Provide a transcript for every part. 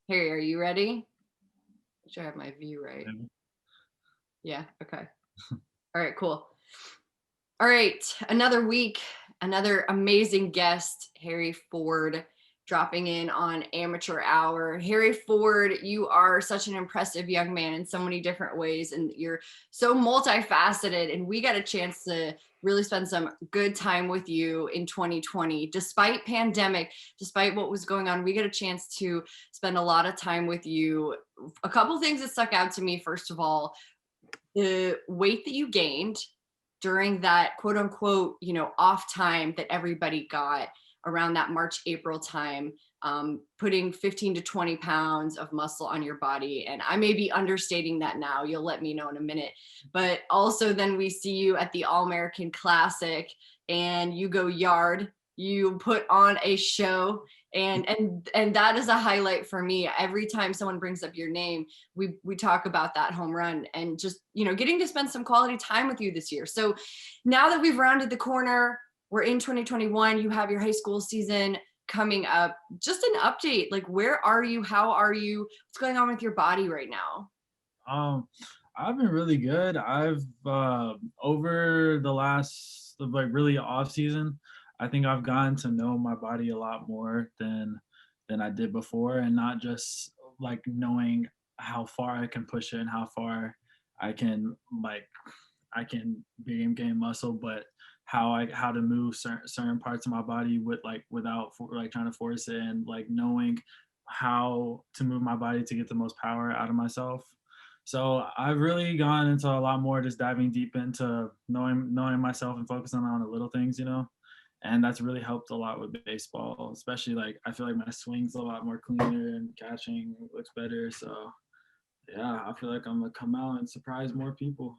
Harry, are you ready? Make sure I have my view right. Maybe. Yeah, okay. All right, cool. All right, another week, another amazing guest, Harry Ford, dropping in on Amateur Hour. Harry Ford, you are such an impressive young man in so many different ways, and you're so multifaceted. And we got a chance to really spend some good time with you in 2020. Despite pandemic, despite what was going on, we got a chance to spend a lot of time with you. A couple things that stuck out to me, first of all, the weight that you gained during that quote unquote, off time that everybody got around that March, April time, putting 15 to 20 pounds of muscle on your body. And I may be understating that now. You'll let me know in a minute. But also, then we see you at the All American Classic and you go yard. You put on a show, and that is a highlight for me. Every time someone brings up your name, we talk about that home run and just getting to spend some quality time with you this year. So now that we've rounded the corner, we're in 2021, you have your high school season coming up. Just an update, like, where are you, how are you, what's going on with your body right now? Um, I've been really good. I've over the last like really off season, I think I've gotten to know my body a lot more than I did before, and not just like knowing how far I can push it and how far I can like I can gain muscle, but how to move certain parts of my body with like without like trying to force it, and like knowing how to move my body to get the most power out of myself. So I've really gone into a lot more just diving deep into knowing myself and focusing on the little things, and that's really helped a lot with baseball. Especially like I feel like my swing's a lot more cleaner and catching looks better. So yeah, I feel like I'm gonna come out and surprise more people.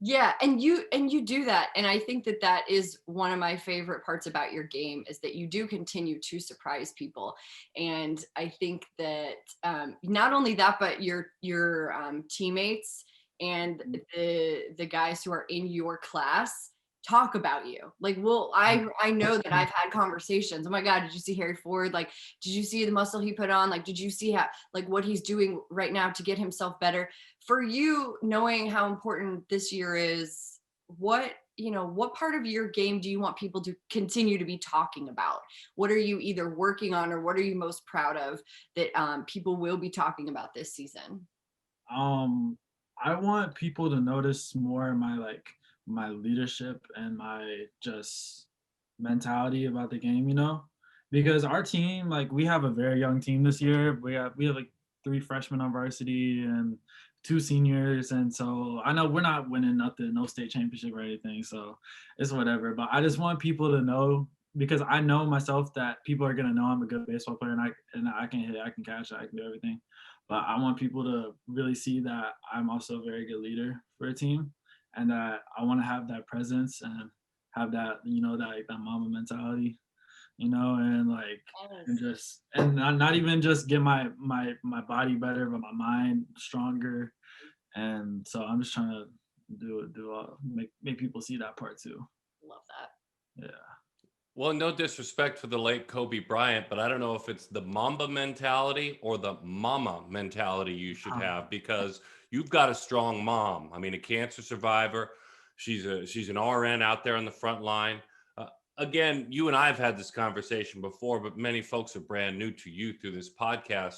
Yeah, and you do that, and I think that that is one of my favorite parts about your game, is that you do continue to surprise people. And I think that not only that, but your teammates and the guys who are in your class talk about you. Like, well, I know that I've had conversations. Oh my God, did you see Harry Ford? Like, did you see the muscle he put on? Like, did you see how, like, what he's doing right now to get himself better? For you, knowing how important this year is, what part of your game do you want people to continue to be talking about? What are you either working on, or what are you most proud of that people will be talking about this season? Um, I want people to notice more my leadership and my just mentality about the game, because our team, like we have a very young team this year. We have like three freshmen on varsity and two seniors, and so I know we're not winning nothing, no state championship or anything, so it's whatever. But I just want people to know, because I know myself that people are gonna know I'm a good baseball player, and I can hit, I can catch, I can do everything. But I want people to really see that I'm also a very good leader for a team, and that I want to have that presence and have that, that mama mentality, and like, and Yes. just, and not even just get my body better, but my mind stronger. And so I'm just trying to make people see that part too. Love that. Yeah. Well, no disrespect for the late Kobe Bryant, but I don't know if it's the Mamba mentality or the mama mentality you should Um, have, because you've got a strong mom. I mean, a cancer survivor. She's an RN out there on the front line. Again, you and I have had this conversation before, but many folks are brand new to you through this podcast.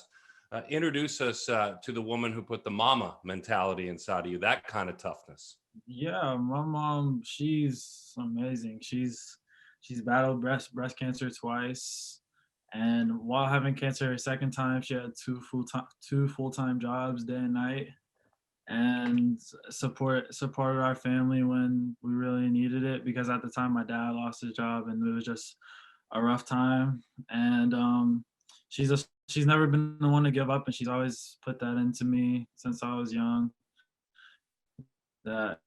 Introduce us to the woman who put the mama mentality inside of you, that kind of toughness. yeah, my mom, she's amazing. She's battled breast cancer twice, and while having cancer her second time, she had two full time jobs, day and night, and supported our family when we really needed it, because at the time my dad lost his job and it was just a rough time. And she's never been the one to give up, and she's always put that into me since I was young, that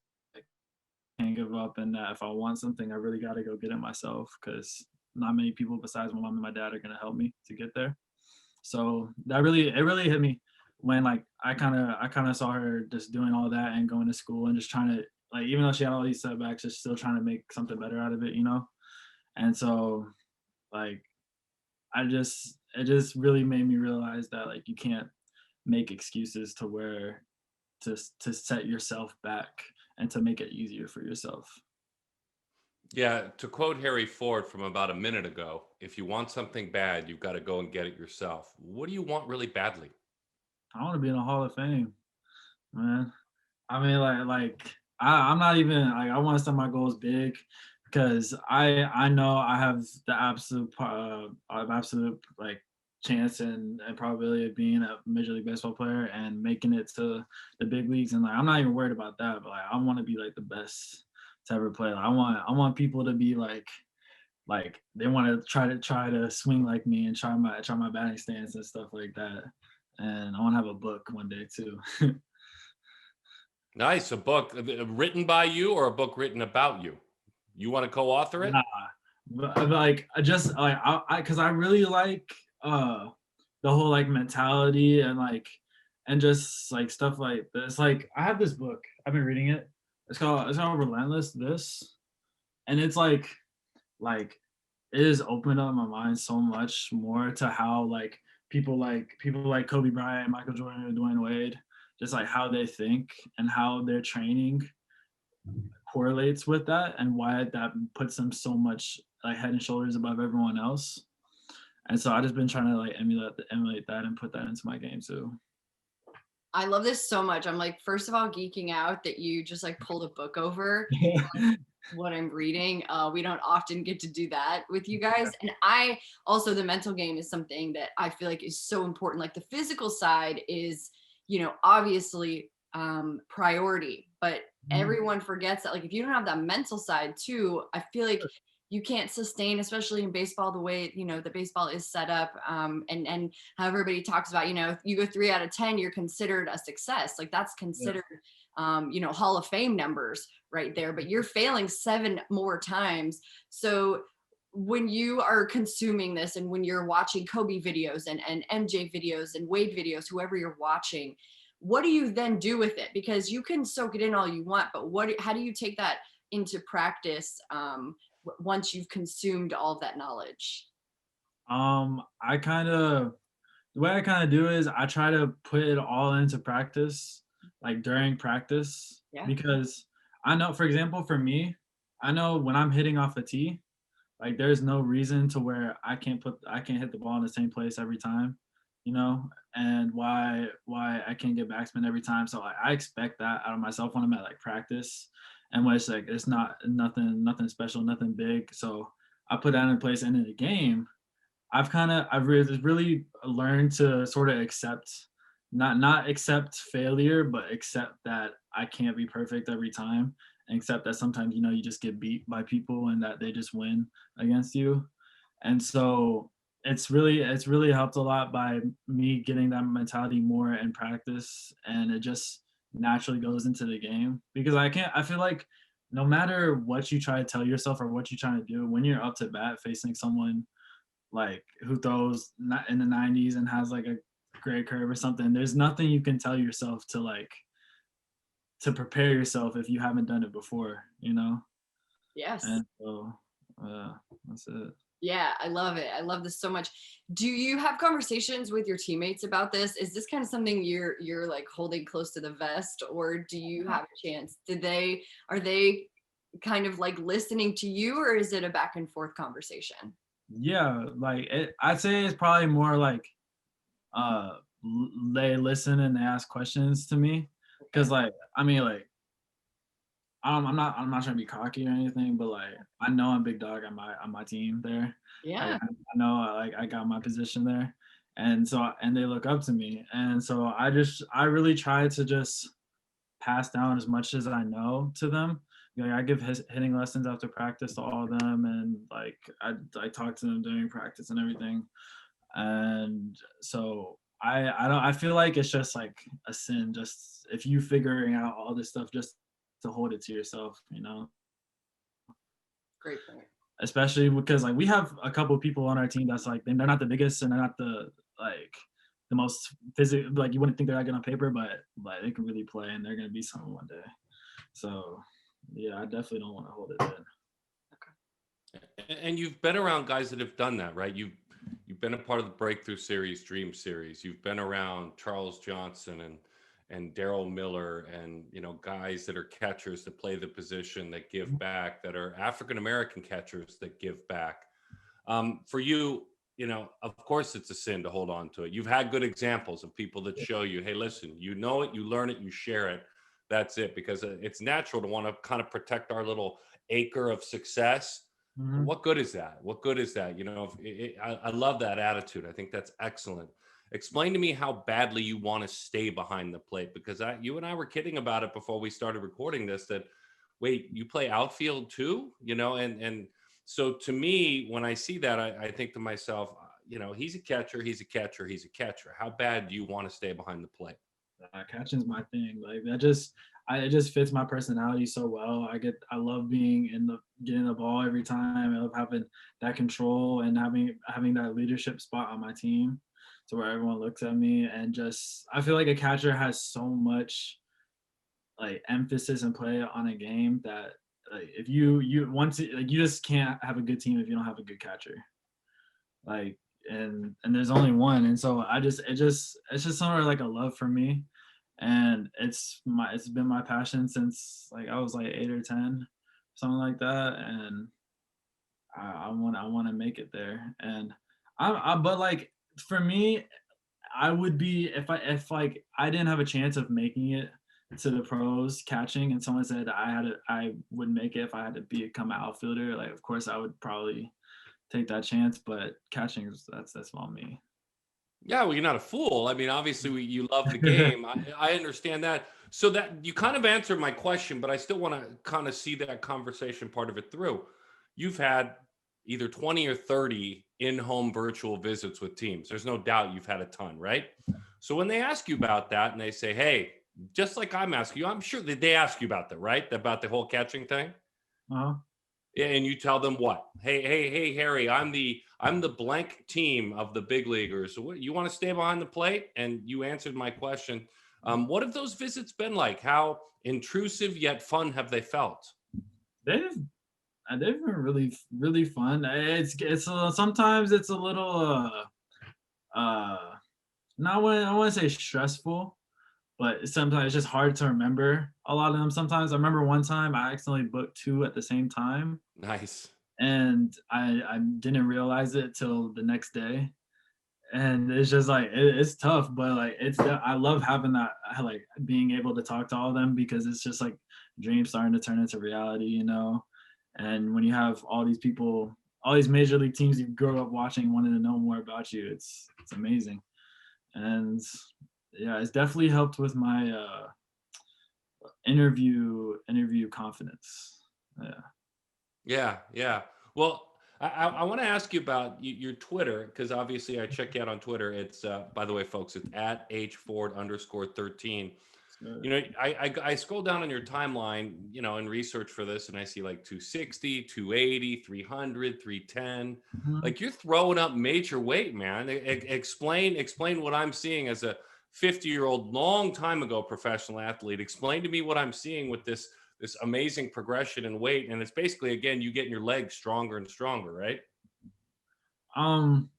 can't give up, and that if I want something, I really got to go get it myself, because not many people besides my mom and my dad are going to help me to get there. So it really hit me when like I kind of saw her just doing all that and going to school and just trying to, like, even though she had all these setbacks, just still trying to make something better out of it. And so like I just it just really made me realize that like you can't make excuses to where to set yourself back and to make it easier for yourself. Yeah, to quote Harry Ford from about a minute ago, if you want something bad, you've got to go and get it yourself. What do you want really badly? I want to be in the Hall of Fame, man. I mean, I'm not even like I want to set my goals big because I know I have the absolute like chance and probability of being a Major League Baseball player and making it to the big leagues, and like I'm not even worried about that, but like I want to be like the best to ever play. Like, I want people to be like they want to try to swing like me and try my batting stance and stuff like that. And I want to have a book one day too. Nice. A book written by you or a book written about you? You want to co-author it? Nah, but like I just like because I really like the whole like mentality and just like stuff like this. Like I have this book. I've been reading it. It's called Relentless This, and it's like it has opened up my mind so much more to how like people like Kobe Bryant, Michael Jordan, and Dwayne Wade, just like how they think and how their training correlates with that and why that puts them so much like head and shoulders above everyone else. And so I just been trying to like emulate that and put that into my game too. I love this so much. I'm like, first of all, geeking out that you just like pulled a book over what I'm reading. We don't often get to do that with you guys. And I also, the mental game is something that I feel like is so important. Like the physical side is, obviously priority, but everyone forgets that like if you don't have that mental side too, I feel like you can't sustain, especially in baseball, the way the baseball is set up, and how everybody talks about, if you go 3 out of 10, you're considered a success. Like that's considered Hall of Fame numbers right there, but you're failing 7 more times. So when you are consuming this and when you're watching Kobe videos and MJ videos and Wade videos, whoever you're watching, what do you then do with it? Because you can soak it in all you want, but how do you take that into practice once you've consumed all of that knowledge? I kind of the way I kind of do is I try to put it all into practice, like during practice, Yeah. because I know, for example, for me, I know when I'm hitting off a tee, like there's no reason to where I can't hit the ball in the same place every time, and why I can't get backspin every time. So I expect that out of myself when I'm at like practice, and when it's like it's not nothing special, nothing big. So I put that in place, and in the game, I've really learned to sort of accept not accept failure, but accept that I can't be perfect every time, and accept that sometimes you just get beat by people and that they just win against you. And so it's really helped a lot by me getting that mentality more in practice, and it just naturally goes into the game because I feel like no matter what you try to tell yourself or what you're trying to do, when you're up to bat facing someone like who throws not in the 90s and has like a great curve or something, there's nothing you can tell yourself to prepare yourself if you haven't done it before. Yes. And so that's it. Yeah, I love it. I love this so much. Do you have conversations with your teammates about this? Is this kind of something you're like holding close to the vest, or do you have a chance? Are they kind of like listening to you, or is it a back and forth conversation? Yeah, like I'd say it's probably more like they listen and they ask questions to me because like I mean like I'm not trying to be cocky or anything, but like I know I'm big dog on my team there. Like Yeah. I know I got my position there, and they look up to me, and so I really try to just pass down as much as I know to them. Like I give hitting lessons after practice to all of them, and like I talk to them during practice and everything. And so I feel like it's just like a sin just if you figuring out all this stuff just to hold it to yourself. Great point. Especially because like we have a couple of people on our team that's like they're not the biggest and they're not the most physical, like you wouldn't think they're that good on paper, but like they can really play and they're gonna be someone one day. So yeah, I definitely don't want to hold it in. And you've been around guys that have done that, right? You've been a part of the Breakthrough Series, Dream Series. You've been around Charles Johnson and Daryl Miller, and guys that are catchers that play the position, that give back, that are African American catchers that give back. For you, of course, it's a sin to hold on to it. You've had good examples of people that show you, hey, listen, you know it, you learn it, you share it. That's it, because it's natural to want to kind of protect our little acre of success. What good is that? What good is that? I love that attitude. I think that's excellent. Explain to me how badly you want to stay behind the plate, because you and I were kidding about it before we started recording this, that wait, you play outfield too, and so to me, when I see that, I think to myself, he's a catcher, he's a catcher, he's a catcher. How bad do you want to stay behind the plate? Catching's my thing. Like it just fits my personality so well. I love being getting the ball every time. I love having that control and having that leadership spot on my team, to where everyone looks at me, and just I feel like a catcher has so much like emphasis and play on a game that like if you once like you just can't have a good team if you don't have a good catcher. Like and there's only one, and so it's just somewhere like a love for me, and it's been my passion since like I was like 8 or 10, something like that, and I want to make it there. And but like for me, I would be if like I didn't have a chance of making it to the pros catching, and someone said I would make it if I had to become an outfielder, like of course I would probably take that chance, but catching that's all me. Yeah, well, you're not a fool. I mean, obviously, you love the game. I understand that. So that you kind of answered my question, but I still want to kind of see that conversation part of it through. You've had either 20 or 30 in-home virtual visits with teams. There's no doubt you've had a ton, right? So when they ask you about that and they say, hey, just like I'm asking you, I'm sure that they ask you about that, right? About the whole catching thing. Uh-huh. And you tell them what? Hey, Harry, I'm the blank team of the big leaguers. So what, you want to stay behind the plate? And you answered my question. What have those visits been like? How intrusive yet fun have they felt? They've been really fun. Sometimes it's a little not when I want to say stressful, but sometimes it's just hard to remember a lot of them. Sometimes I remember one time I accidentally booked two at the same time, Nice. and I didn't realize it till the next day. And it's just like it's tough, but like I love having that, like being able to talk to all of them, because it's just like dreams starting to turn into reality. And when you have all these people, all these major league teams you grew up watching wanting to know more about you, it's amazing. And yeah, it's definitely helped with my interview confidence. Yeah. Well, I want to ask you about your Twitter, because obviously I check you out on Twitter. It's by the way, folks, it's at hford_13. I scroll down on your timeline, in research for this, and I see like 260, 280, 300, 310. Mhm. Like you're throwing up major weight, man. Explain what I'm seeing as a 50-year-old, long time ago professional athlete. Explain to me what I'm seeing with this amazing progression in weight. And it's basically, again, you getting your legs stronger and stronger, right? Um,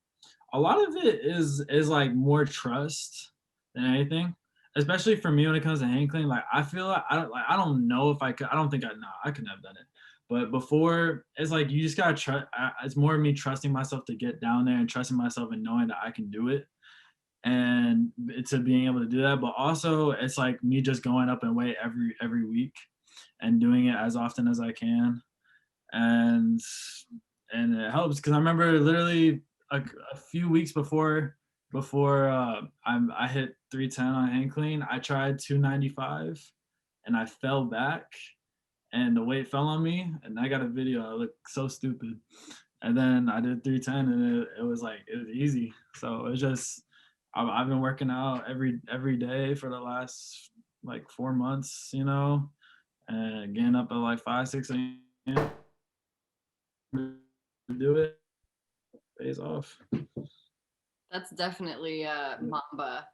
a lot of it is like more trust than anything, especially for me when it comes to hang clean. Like I feel like I don't know if I could. I don't think I couldn't have done it. But before, it's like you just gotta trust. It's more of me trusting myself to get down there and trusting myself and knowing that I can do it, and to being able to do that. But also, it's like me just going up in weight every week and doing it as often as I can, and it helps, because I remember literally a few weeks before I hit 310 on hang clean, I tried 295 and I fell back and the weight fell on me, and I got a video. I looked so stupid. And then I did 310 and it was easy. So it's just I've been working out every day for the last like 4 months, and getting up at like 5, 6 a.m. to do it pays off. That's definitely Mamba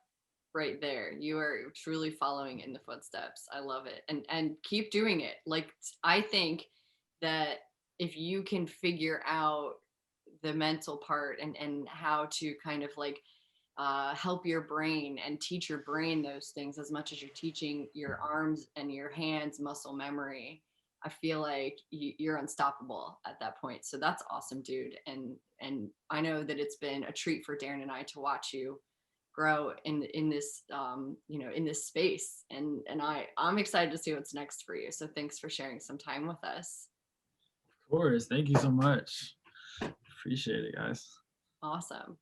right there. You are truly following in the footsteps. I love it. And keep doing it. Like I think that if you can figure out the mental part and how to kind of like help your brain and teach your brain those things as much as you're teaching your arms and your hands muscle memory. I feel like you're unstoppable at that point. So that's awesome, dude. And I know that it's been a treat for Darren and I to watch you grow in this in this space. And I'm excited to see what's next for you. So thanks for sharing some time with us. Of course. Thank you so much. Appreciate it, guys. Awesome.